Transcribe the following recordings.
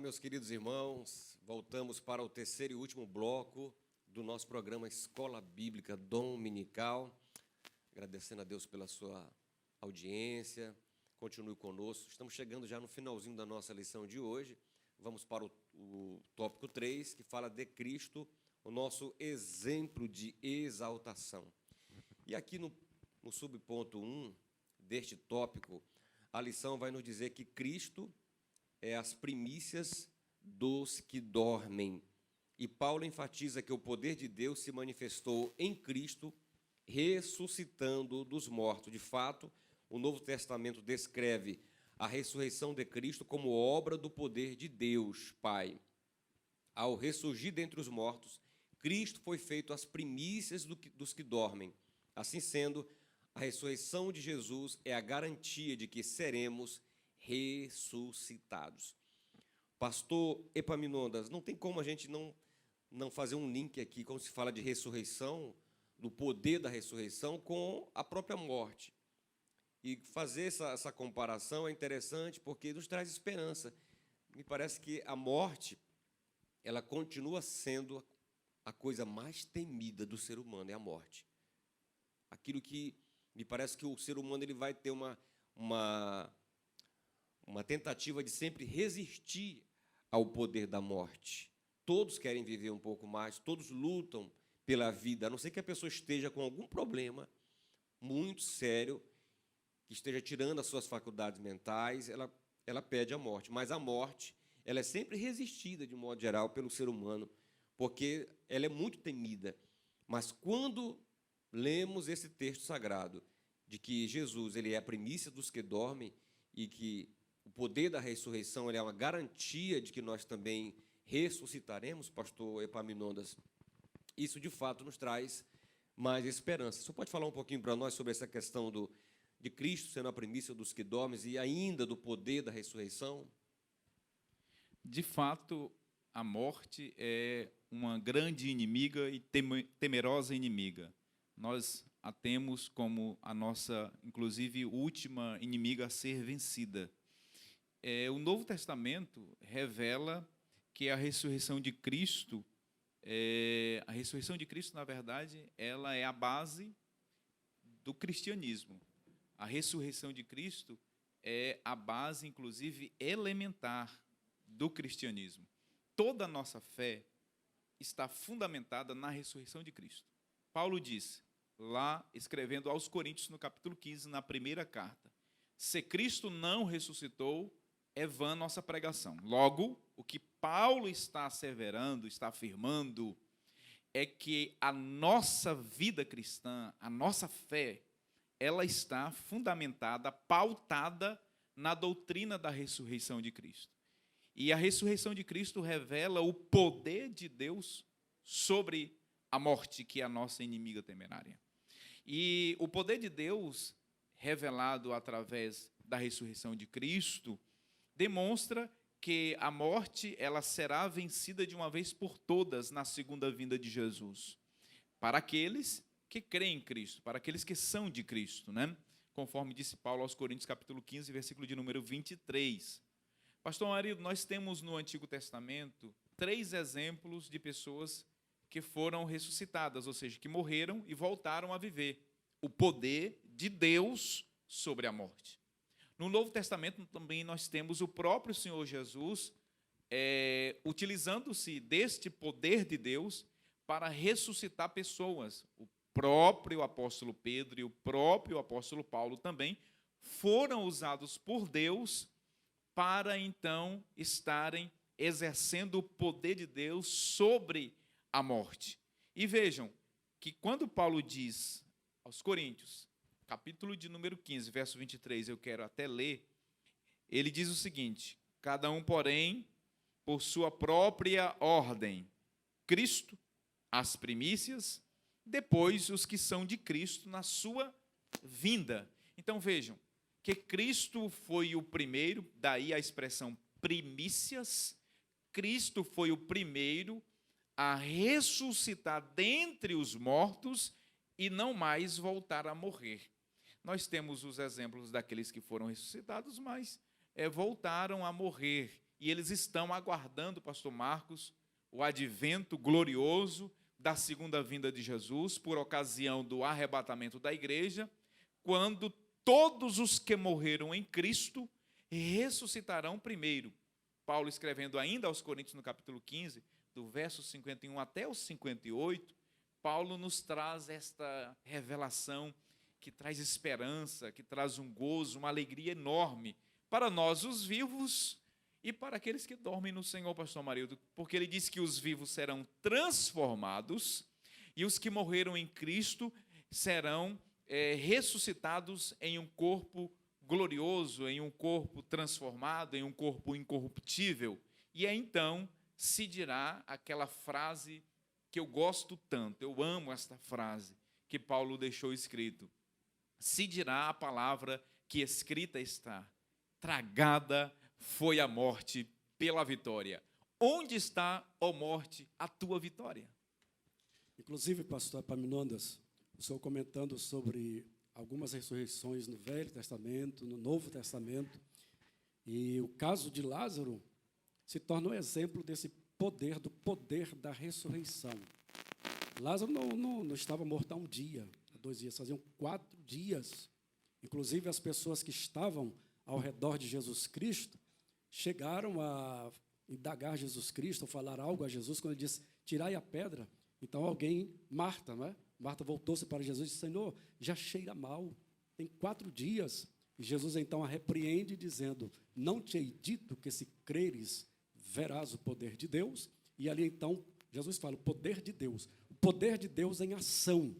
Meus queridos irmãos, voltamos para o terceiro e último bloco do nosso programa Escola Bíblica Dominical. Agradecendo a Deus pela sua audiência, continue conosco. Estamos chegando já no finalzinho da nossa lição de hoje. Vamos para o tópico 3, que fala de Cristo, o nosso exemplo de exaltação. E aqui no subponto 1 deste tópico, a lição vai nos dizer que Cristo é as primícias dos que dormem. E Paulo enfatiza que o poder de Deus se manifestou em Cristo, ressuscitando dos mortos. De fato, o Novo Testamento descreve a ressurreição de Cristo como obra do poder de Deus, Pai. Ao ressurgir dentre os mortos, Cristo foi feito as primícias dos que dormem. Assim sendo, a ressurreição de Jesus é a garantia de que seremos ressuscitados. Pastor Epaminondas, não tem como a gente não fazer um link aqui, quando se fala de ressurreição, do poder da ressurreição com a própria morte. E fazer essa comparação é interessante porque nos traz esperança. Me parece que a morte, ela continua sendo a coisa mais temida do ser humano, é a morte. Aquilo que me parece que o ser humano ele vai ter uma tentativa de sempre resistir ao poder da morte. Todos querem viver um pouco mais, todos lutam pela vida, a não ser que a pessoa esteja com algum problema muito sério, que esteja tirando as suas faculdades mentais, ela pede a morte. Mas a morte, ela é sempre resistida, de modo geral, pelo ser humano, porque ela é muito temida. Mas quando lemos esse texto sagrado, de que Jesus ele é a primícia dos que dormem e que o poder da ressurreição ele é uma garantia de que nós também ressuscitaremos, pastor Epaminondas, isso de fato nos traz mais esperança. Você pode falar um pouquinho para nós sobre essa questão de Cristo sendo a primícia dos que dormem e ainda do poder da ressurreição? De fato, a morte é uma grande inimiga e temerosa inimiga. Nós a temos como a nossa, inclusive, última inimiga a ser vencida. O Novo Testamento revela que a ressurreição de Cristo, na verdade, ela é a base do cristianismo. A ressurreição de Cristo é a base, inclusive, elementar do cristianismo. Toda a nossa fé está fundamentada na ressurreição de Cristo. Paulo disse, lá escrevendo aos Coríntios, no capítulo 15, na primeira carta, se Cristo não ressuscitou, é vã nossa pregação. Logo, o que Paulo está asseverando, está afirmando, é que a nossa vida cristã, a nossa fé, ela está fundamentada, pautada na doutrina da ressurreição de Cristo. E a ressurreição de Cristo revela o poder de Deus sobre a morte, que é a nossa inimiga temerária. E o poder de Deus, revelado através da ressurreição de Cristo, demonstra que a morte ela será vencida de uma vez por todas na segunda vinda de Jesus. Para aqueles que creem em Cristo, para aqueles que são de Cristo, né? Conforme disse Paulo aos Coríntios, capítulo 15, versículo de número 23. Pastor marido, nós temos no Antigo Testamento 3 exemplos de pessoas que foram ressuscitadas, ou seja, que morreram e voltaram a viver. O poder de Deus sobre a morte. No Novo Testamento também nós temos o próprio Senhor Jesus utilizando-se deste poder de Deus para ressuscitar pessoas. O próprio apóstolo Pedro e o próprio apóstolo Paulo também foram usados por Deus para então estarem exercendo o poder de Deus sobre a morte. E vejam que quando Paulo diz aos Coríntios, capítulo de número 15, verso 23, eu quero até ler, ele diz o seguinte, cada um, porém, por sua própria ordem, Cristo, as primícias, depois os que são de Cristo na sua vinda. Então vejam, que Cristo foi o primeiro, daí a expressão primícias, Cristo foi o primeiro a ressuscitar dentre os mortos e não mais voltar a morrer. Nós temos os exemplos daqueles que foram ressuscitados, mas voltaram a morrer. e eles estão aguardando, pastor Marcos, o advento glorioso da segunda vinda de Jesus, por ocasião do arrebatamento da igreja, quando todos os que morreram em Cristo ressuscitarão primeiro. Paulo, escrevendo ainda aos Coríntios, no capítulo 15, do verso 51 até o 58, Paulo nos traz esta revelação que traz esperança, que traz um gozo, uma alegria enorme para nós, os vivos, e para aqueles que dormem no Senhor, pastor Amarildo, porque ele diz que os vivos serão transformados e os que morreram em Cristo serão ressuscitados em um corpo glorioso, em um corpo transformado, em um corpo incorruptível. E aí, então, se dirá aquela frase que eu gosto tanto, eu amo esta frase que Paulo deixou escrito. Se dirá a palavra que escrita está: tragada foi a morte pela vitória. Onde está, ó morte, a tua vitória? Inclusive, pastor Epaminondas, o senhor comentando sobre algumas ressurreições no Velho Testamento, no Novo Testamento, e o caso de Lázaro se torna um exemplo desse poder, do poder da ressurreição. Lázaro não estava morto há um dia, há 2 dias, faziam 4 dias. Inclusive, as pessoas que estavam ao redor de Jesus Cristo chegaram a indagar Jesus Cristo, ou falar algo a Jesus, quando ele disse: tirai a pedra. Então, alguém, Marta, não é? Marta voltou-se para Jesus e disse: Senhor, já cheira mal, tem 4 dias. E Jesus, então, a repreende, dizendo: não te hei dito que, se creres, verás o poder de Deus? E ali, então, Jesus fala: o poder de Deus em ação,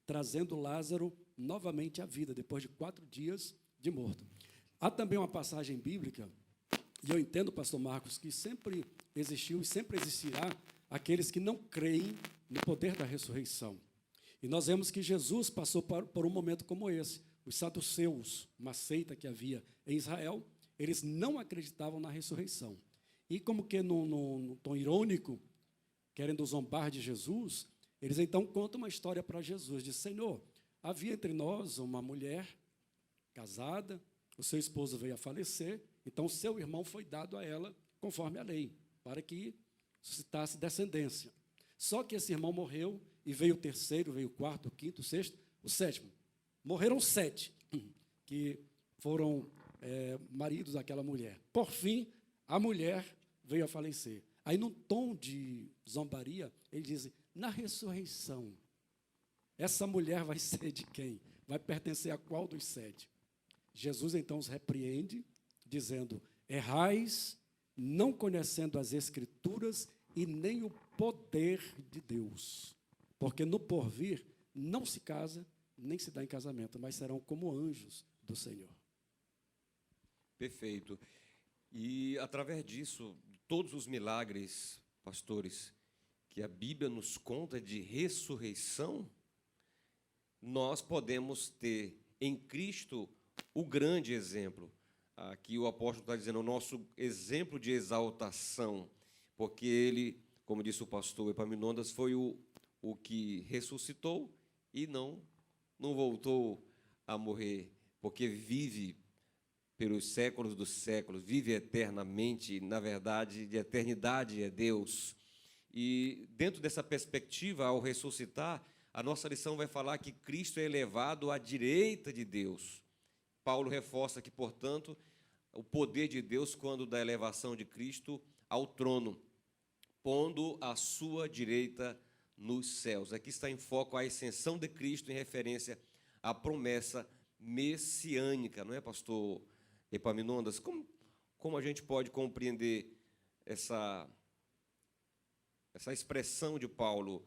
trazendo Lázaro novamente à vida, depois de 4 dias de morto. Há também uma passagem bíblica, e eu entendo, pastor Marcos, que sempre existiu e sempre existirá aqueles que não creem no poder da ressurreição. E nós vemos que Jesus passou por um momento como esse. Os saduceus, uma seita que havia em Israel, eles não acreditavam na ressurreição. E como que num tom irônico, querendo zombar de Jesus, eles então contam uma história para Jesus. Diz: Senhor, havia entre nós uma mulher casada, o seu esposo veio a falecer, então seu irmão foi dado a ela conforme a lei, para que suscitasse descendência. Só que esse irmão morreu, e veio o terceiro, veio o quarto, o quinto, o sexto, o sétimo. Morreram 7, que foram maridos daquela mulher. Por fim, a mulher veio a falecer. Aí, num tom de zombaria, ele diz: na ressurreição, essa mulher vai ser de quem? Vai pertencer a qual dos 7? Jesus, então, os repreende, dizendo: errais, não conhecendo as Escrituras e nem o poder de Deus. Porque no porvir não se casa, nem se dá em casamento, mas serão como anjos do Senhor. Perfeito. E, através disso, todos os milagres, pastores, que a Bíblia nos conta de ressurreição, nós podemos ter em Cristo o grande exemplo. Aqui o apóstolo está dizendo o nosso exemplo de exaltação, porque ele, como disse o pastor Epaminondas, foi o que ressuscitou e não voltou a morrer, porque vive pelos séculos dos séculos, vive eternamente, na verdade, de eternidade é Deus. E dentro dessa perspectiva, ao ressuscitar, a nossa lição vai falar que Cristo é elevado à direita de Deus. Paulo reforça que, portanto, o poder de Deus quando da elevação de Cristo ao trono, pondo a sua direita nos céus. Aqui está em foco a ascensão de Cristo em referência à promessa messiânica, não é, pastor Epaminondas? Como a gente pode compreender essa expressão de Paulo,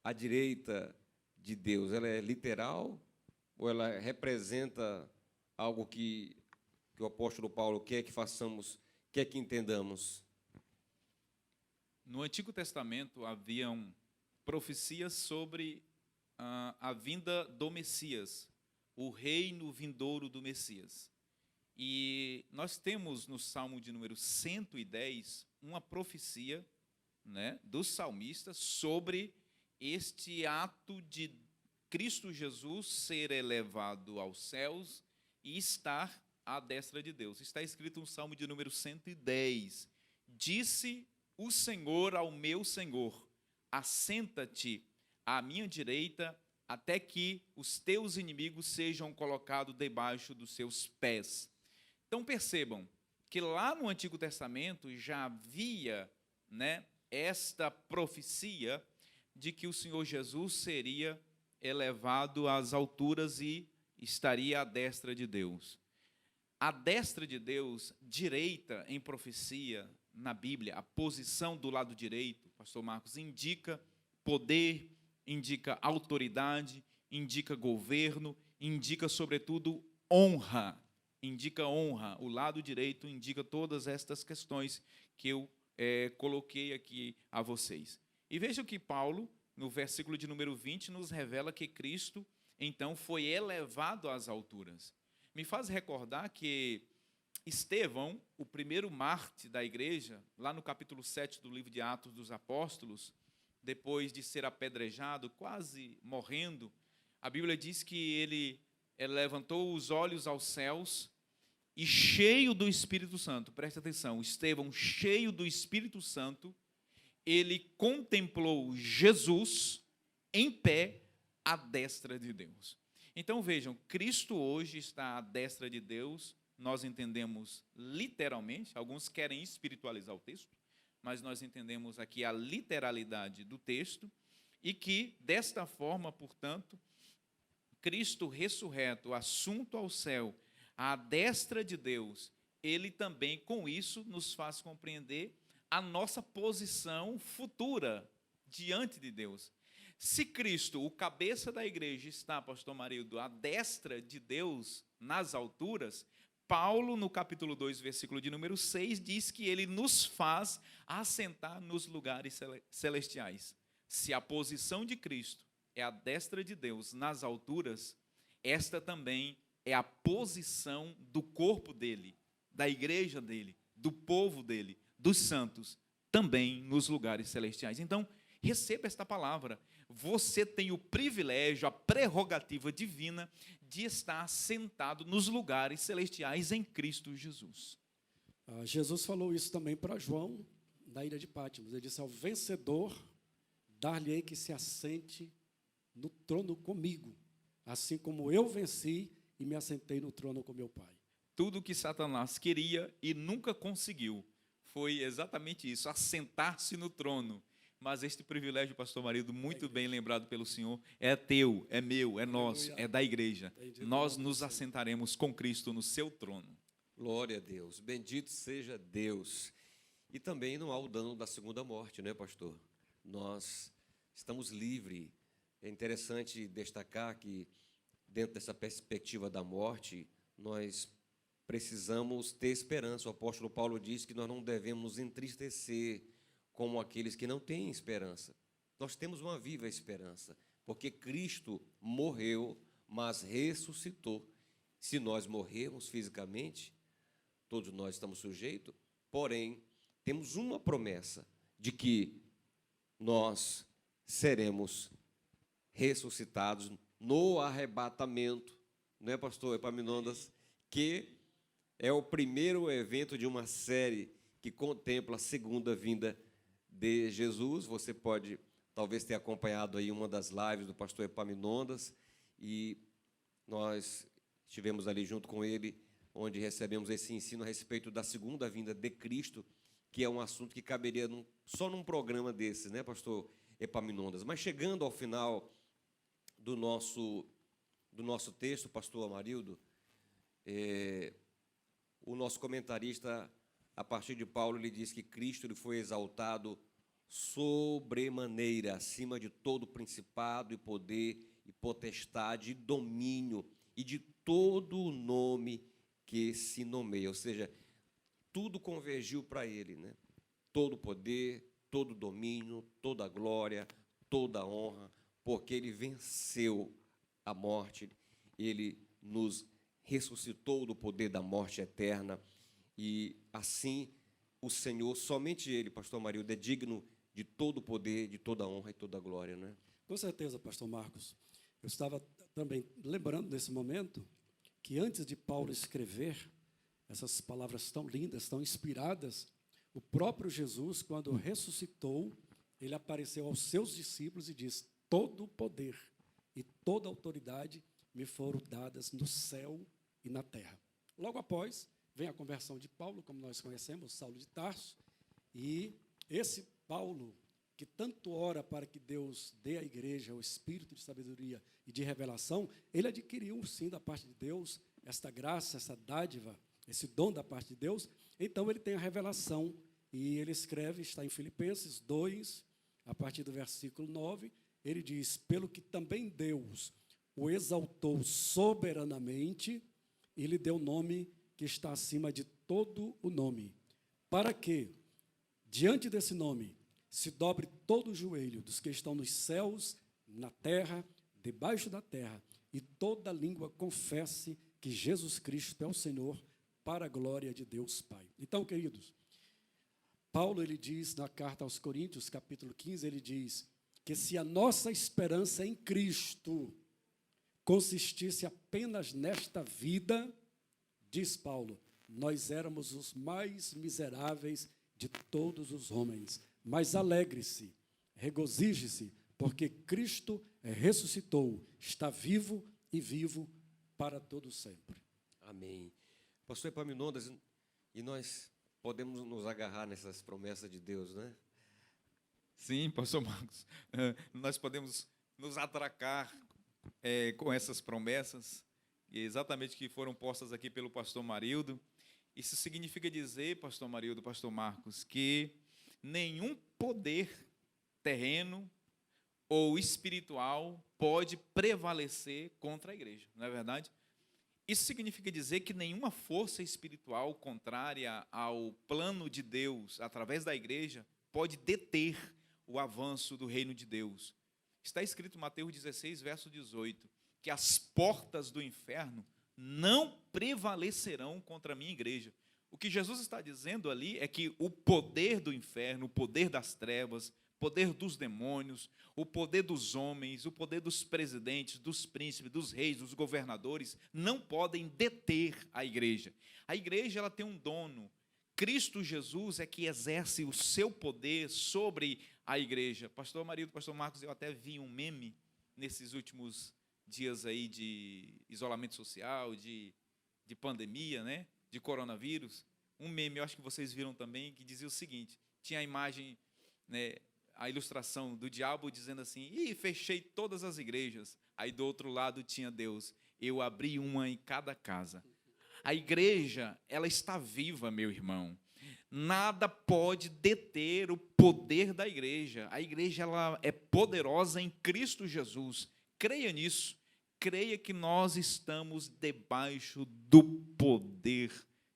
à direita de Deus? Ela é literal ou ela representa algo que o apóstolo Paulo quer que façamos, quer que entendamos? No Antigo Testamento haviam profecias sobre a vinda do Messias, o reino vindouro do Messias. E nós temos no Salmo de número 110 uma profecia, né, dos salmistas sobre este ato de Cristo Jesus ser elevado aos céus e estar à destra de Deus. Está escrito no Salmo de número 110. Disse o Senhor ao meu Senhor: assenta-te à minha direita, até que os teus inimigos sejam colocados debaixo dos seus pés. Então percebam que lá no Antigo Testamento já havia, esta profecia de que o Senhor Jesus seria elevado às alturas e estaria à destra de Deus. A destra de Deus, direita em profecia na Bíblia, a posição do lado direito, pastor Marcos, indica poder, indica autoridade, indica governo, indica, sobretudo, honra. Indica honra. O lado direito indica todas estas questões que eu coloquei aqui a vocês. E vejam que Paulo, no versículo de número 20, nos revela que Cristo, então, foi elevado às alturas. Me faz recordar que Estevão, o primeiro mártir da igreja, lá no capítulo 7 do livro de Atos dos Apóstolos, depois de ser apedrejado, quase morrendo, a Bíblia diz que ele levantou os olhos aos céus e, cheio do Espírito Santo, presta atenção, Estevão, cheio do Espírito Santo, ele contemplou Jesus em pé à destra de Deus. Então vejam, Cristo hoje está à destra de Deus, nós entendemos literalmente, alguns querem espiritualizar o texto, mas nós entendemos aqui a literalidade do texto, e que, desta forma, portanto, Cristo ressurreto, assunto ao céu, à destra de Deus, ele também, com isso, nos faz compreender a nossa posição futura diante de Deus. Se Cristo, o cabeça da igreja, está, pastor Marildo, à destra de Deus, nas alturas, Paulo, no capítulo 2, versículo de número 6, diz que ele nos faz assentar nos lugares celestiais. Se a posição de Cristo é à destra de Deus nas alturas, esta também é a posição do corpo dele, da igreja dele, do povo dele, dos santos, também nos lugares celestiais. Então, receba esta palavra. Você tem o privilégio, a prerrogativa divina de estar sentado nos lugares celestiais em Cristo Jesus. Jesus falou isso também para João, da ilha de Pátmos. Ele disse: ao vencedor, dar-lhe-ei que se assente no trono comigo, assim como eu venci e me assentei no trono com meu Pai. Tudo que Satanás queria e nunca conseguiu foi exatamente isso, assentar-se no trono. Mas este privilégio, pastor Marildo, muito bem lembrado pelo Senhor, é teu, é meu, é nosso, é da igreja. Nós nos assentaremos com Cristo no seu trono. Glória a Deus, bendito seja Deus. E também não há o dano da segunda morte, não é, pastor? Nós estamos livres. É interessante destacar que, dentro dessa perspectiva da morte, nós precisamos ter esperança. O apóstolo Paulo diz que nós não devemos nos entristecer como aqueles que não têm esperança. Nós temos uma viva esperança, porque Cristo morreu, mas ressuscitou. Se nós morrermos fisicamente, todos nós estamos sujeitos, porém, temos uma promessa de que nós seremos ressuscitados no arrebatamento, não é, pastor Epaminondas? Que é o primeiro evento de uma série que contempla a segunda vinda de Jesus. Você pode talvez ter acompanhado aí uma das lives do pastor Epaminondas, e nós estivemos ali junto com ele, onde recebemos esse ensino a respeito da segunda vinda de Cristo, que é um assunto que caberia só num programa desses, né, pastor Epaminondas? Mas chegando ao final do nosso texto, pastor Amarildo, o nosso comentarista, a partir de Paulo, ele diz que Cristo ele foi exaltado sobremaneira, acima de todo principado e poder e potestade e domínio e de todo o nome que se nomeia. Ou seja, tudo convergiu para ele, né? Todo o poder, todo o domínio, toda a glória, toda a honra, porque ele venceu a morte, ele nos ressuscitou do poder da morte eterna, e assim o Senhor, somente ele, pastor Marildo, é digno de todo o poder, de toda a honra e toda a glória, né? Com certeza, pastor Marcos. Eu estava também lembrando nesse momento que antes de Paulo escrever essas palavras tão lindas, tão inspiradas, o próprio Jesus, quando ressuscitou, ele apareceu aos seus discípulos e disse: todo o poder e toda a autoridade me foram dadas no céu e na terra. Logo após, vem a conversão de Paulo, como nós conhecemos, Saulo de Tarso, e esse Paulo, que tanto ora para que Deus dê à igreja o espírito de sabedoria e de revelação, ele adquiriu, sim, da parte de Deus, esta graça, essa dádiva, esse dom da parte de Deus. Então, ele tem a revelação, e ele escreve, está em Filipenses 2, a partir do versículo 9, ele diz: pelo que também Deus o exaltou soberanamente, e lhe deu o nome que está acima de todo o nome, para que, diante desse nome, se dobre todo o joelho dos que estão nos céus, na terra, debaixo da terra, e toda língua confesse que Jesus Cristo é o Senhor, para a glória de Deus Pai. Então, queridos, Paulo, ele diz na carta aos Coríntios, capítulo 15, ele diz que se a nossa esperança em Cristo consistisse apenas nesta vida, diz Paulo, nós éramos os mais miseráveis de todos os homens. Mas alegre-se, regozije-se, porque Cristo ressuscitou, está vivo e vivo para todo sempre. Amém. Pastor Epaminondas, e nós podemos nos agarrar nessas promessas de Deus, né? Sim, pastor Marcos, nós podemos nos atracar com essas promessas, exatamente que foram postas aqui pelo pastor Marildo. Isso significa dizer, pastor Marildo, pastor Marcos, que nenhum poder terreno ou espiritual pode prevalecer contra a igreja, não é verdade? Isso significa dizer que nenhuma força espiritual contrária ao plano de Deus, através da igreja, pode deter o avanço do reino de Deus. Está escrito em Mateus 16, verso 18, que as portas do inferno não prevalecerão contra a minha igreja. O que Jesus está dizendo ali é que o poder do inferno, o poder das trevas, o poder dos demônios, o poder dos homens, o poder dos presidentes, dos príncipes, dos reis, dos governadores, não podem deter a igreja. A igreja, ela tem um dono. Cristo Jesus é que exerce o seu poder sobre a igreja. Pastor Marildo, pastor Marcos, eu até vi um meme nesses últimos dias aí de isolamento social, de pandemia, né? De coronavírus. Um meme, eu acho que vocês viram também, que dizia o seguinte: tinha a imagem, né, a ilustração do diabo dizendo assim: ih, fechei todas as igrejas. Aí do outro lado tinha Deus: eu abri uma em cada casa. A igreja, ela está viva, meu irmão. Nada pode deter o poder da igreja. A igreja, ela é poderosa em Cristo Jesus. Creia nisso. Creia que nós estamos debaixo do poder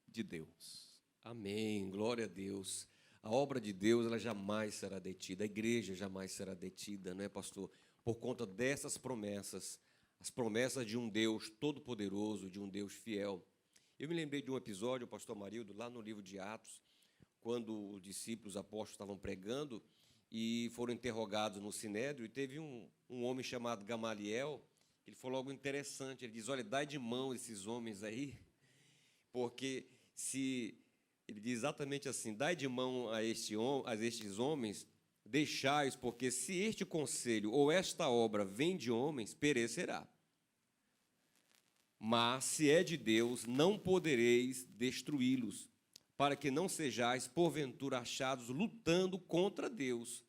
de Deus. Amém, glória a Deus. A obra de Deus, ela jamais será detida, a igreja jamais será detida, não é, pastor? Por conta dessas promessas, as promessas de um Deus todo-poderoso, de um Deus fiel. Eu me lembrei de um episódio, pastor Marildo, lá no livro de Atos, quando os discípulos, apóstolos, estavam pregando e foram interrogados no Sinédrio, e teve um homem chamado Gamaliel. Ele falou algo interessante, ele diz: olha, dai de mão esses homens aí, porque se, ele diz exatamente assim, dai de mão a estes homens, deixai-os, porque se este conselho ou esta obra vem de homens, perecerá. Mas se é de Deus, não podereis destruí-los, para que não sejais, porventura, achados lutando contra Deus.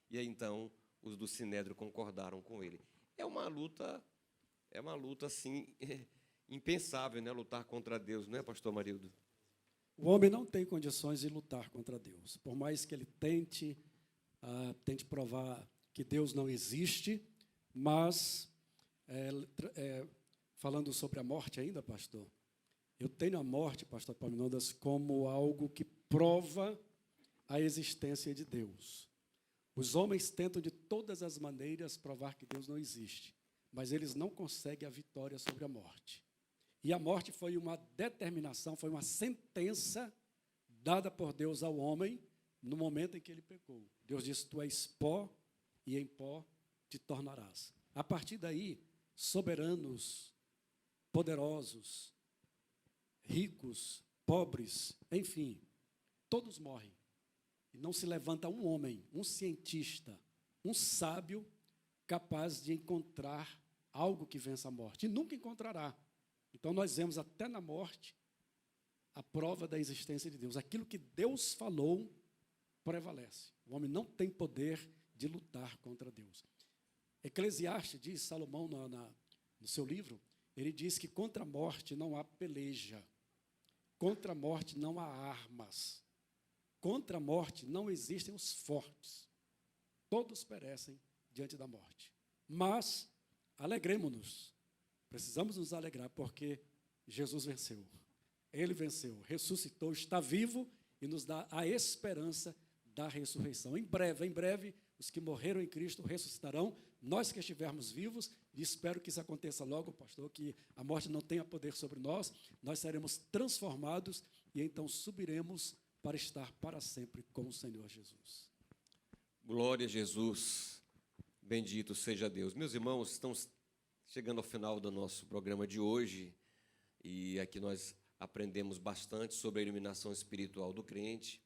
E aí, então, os do Sinédrio concordaram com ele. É uma luta assim, impensável, né? Lutar contra Deus, não é, pastor Marildo? O homem não tem condições de lutar contra Deus. Por mais que ele tente provar que Deus não existe, mas, falando sobre a morte ainda, pastor, eu tenho a morte, pastor Epaminondas, como algo que prova a existência de Deus. Os homens tentam de todas as maneiras provar que Deus não existe, mas eles não conseguem a vitória sobre a morte. E a morte foi uma determinação, foi uma sentença dada por Deus ao homem no momento em que ele pecou. Deus disse: tu és pó e em pó te tornarás. A partir daí, soberanos, poderosos, ricos, pobres, enfim, todos morrem. E não se levanta um homem, um cientista, um sábio, capaz de encontrar algo que vença a morte. E nunca encontrará. Então, nós vemos até na morte a prova da existência de Deus. Aquilo que Deus falou prevalece. O homem não tem poder de lutar contra Deus. Eclesiastes diz, Salomão, no seu livro, ele diz que contra a morte não há peleja. Contra a morte não há armas. Contra a morte não existem os fortes. Todos perecem diante da morte. Mas alegremo-nos. Precisamos nos alegrar porque Jesus venceu. Ele venceu, ressuscitou, está vivo e nos dá a esperança da ressurreição. Em breve, os que morreram em Cristo ressuscitarão. Nós que estivermos vivos, e espero que isso aconteça logo, pastor, que a morte não tenha poder sobre nós, nós seremos transformados e então subiremos para estar para sempre com o Senhor Jesus. Glória a Jesus, bendito seja Deus. Meus irmãos, estamos chegando ao final do nosso programa de hoje, e aqui nós aprendemos bastante sobre a iluminação espiritual do crente,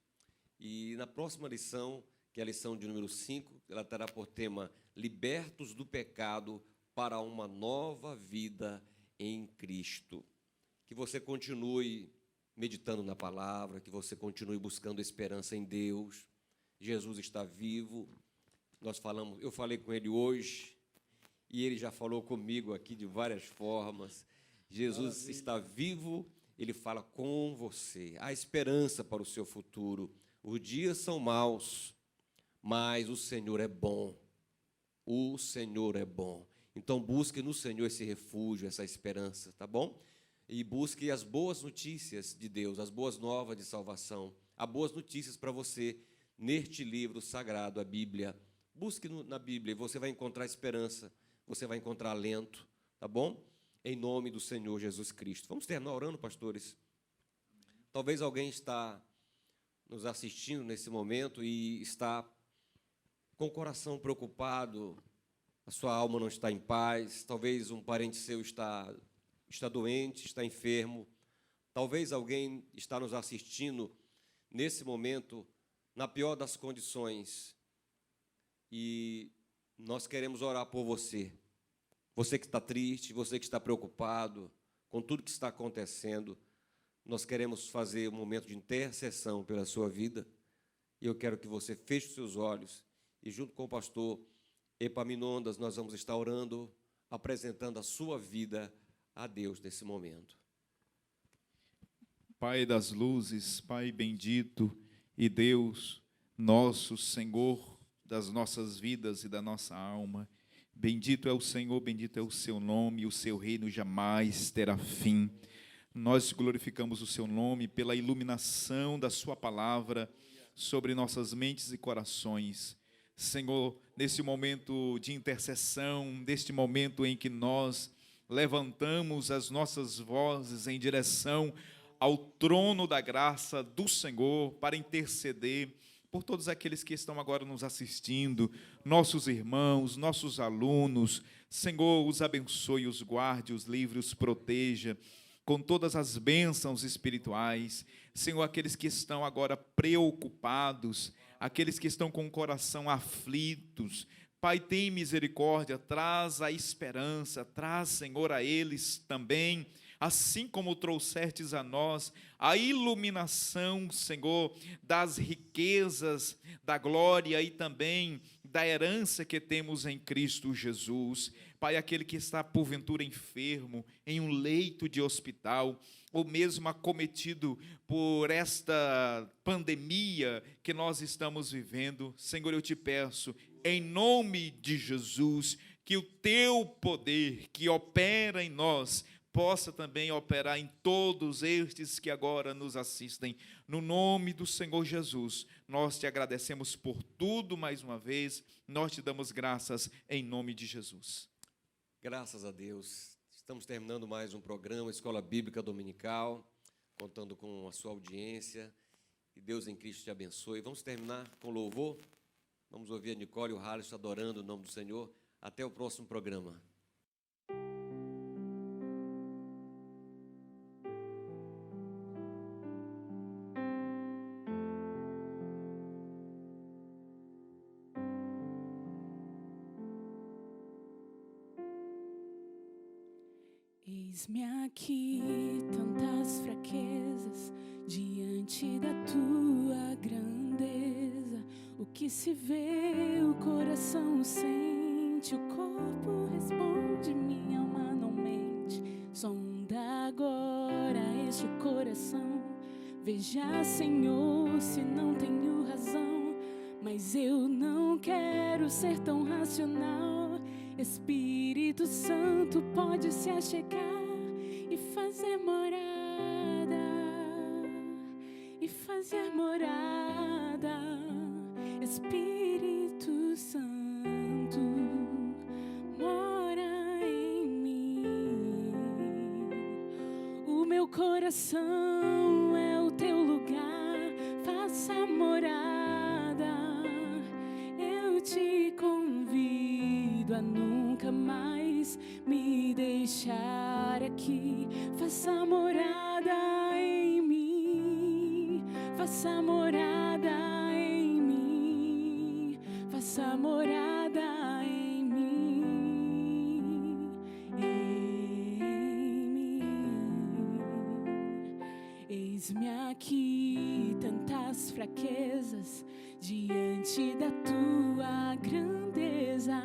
e na próxima lição, que é a lição de número 5, ela terá por tema Libertos do Pecado para uma Nova Vida em Cristo. Que você continue meditando na palavra, que você continue buscando esperança em Deus. Jesus está vivo. Eu falei com ele hoje, e ele já falou comigo aqui de várias formas. Jesus Maravilha. Está vivo, ele fala com você. Há esperança para o seu futuro. Os dias são maus, mas o Senhor é bom. O Senhor é bom. Então busque no Senhor esse refúgio, essa esperança, tá bom? E busque as boas notícias de Deus, as boas novas de salvação. Há boas notícias para você neste livro sagrado, a Bíblia. Busque na Bíblia e você vai encontrar esperança, você vai encontrar alento, tá bom? Em nome do Senhor Jesus Cristo. Vamos terminar orando, pastores? Talvez alguém está nos assistindo nesse momento e está com o coração preocupado, a sua alma não está em paz, talvez um parente seu está doente, está enfermo, talvez alguém está nos assistindo nesse momento na pior das condições, e nós queremos orar por você. Você que está triste, você que está preocupado com tudo que está acontecendo, nós queremos fazer um momento de intercessão pela sua vida, e eu quero que você feche os seus olhos, e junto com o pastor Epaminondas, nós vamos estar orando, apresentando a sua vida a Deus nesse momento. Pai das luzes, Pai bendito e Deus, nosso Senhor das nossas vidas e da nossa alma, bendito é o Senhor, bendito é o seu nome, e o seu reino jamais terá fim. Nós glorificamos o seu nome pela iluminação da sua palavra sobre nossas mentes e corações. Senhor, nesse momento de intercessão, neste momento em que nós levantamos as nossas vozes em direção ao trono da graça do Senhor para interceder por todos aqueles que estão agora nos assistindo, nossos irmãos, nossos alunos. Senhor, os abençoe, os guarde, os livre, os proteja com todas as bênçãos espirituais. Senhor, aqueles que estão agora preocupados, aqueles que estão com o coração aflitos, Pai, tem misericórdia, traz a esperança, traz, Senhor, a eles também, assim como trouxestes a nós a iluminação, Senhor, das riquezas, da glória e também da herança que temos em Cristo Jesus. Pai, aquele que está porventura enfermo, em um leito de hospital, ou mesmo acometido por esta pandemia que nós estamos vivendo, Senhor, eu te peço, em nome de Jesus, que o teu poder que opera em nós possa também operar em todos estes que agora nos assistem. No nome do Senhor Jesus, nós te agradecemos por tudo mais uma vez, nós te damos graças em nome de Jesus. Graças a Deus. Estamos terminando mais um programa, Escola Bíblica Dominical, contando com a sua audiência. Que Deus em Cristo te abençoe. Vamos terminar com louvor. Vamos ouvir a Nicole e o Harris adorando o nome do Senhor. Até o próximo programa. Eis-me aqui, tantas fraquezas, diante da tua grandeza. O que se vê, o coração sente, o corpo responde, minha alma não mente. Sonda agora este coração, veja, Senhor, se não tenho razão. Mas eu não quero ser tão racional. Espírito Santo pode se achegar e fazer morada, e fazer morada. Espírito Santo mora em mim. O meu coração é o teu lugar, faça morada. Eu te convido a nunca mais me deixar aqui. Faça morada em mim, faça morada em mim, faça morada em mim, Eis-me aqui, tantas fraquezas, diante da tua grandeza.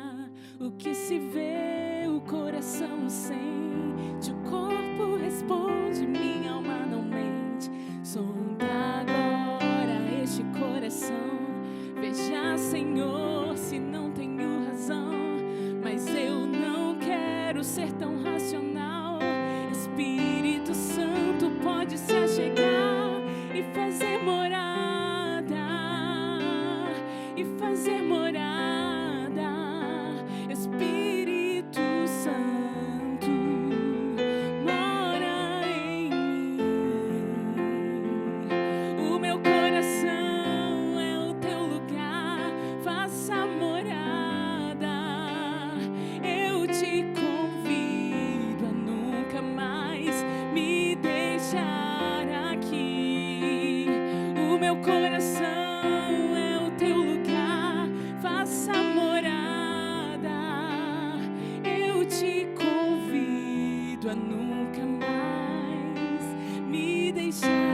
O que se vê, o coração sente, o corpo responde, minha alma não mente. Sonda agora este coração, veja, Senhor, se não tenho razão. Mas eu não quero ser tão racional. Espírito Santo pode se achegar e fazer morada, e fazer morada. Espírito Santo mora em mim. O meu coração é o teu lugar, faça morada. Eu te convido a nunca mais me deixar aqui. O meu coração é o teu lugar, faça morada. Eu te convido a nunca mais me deixar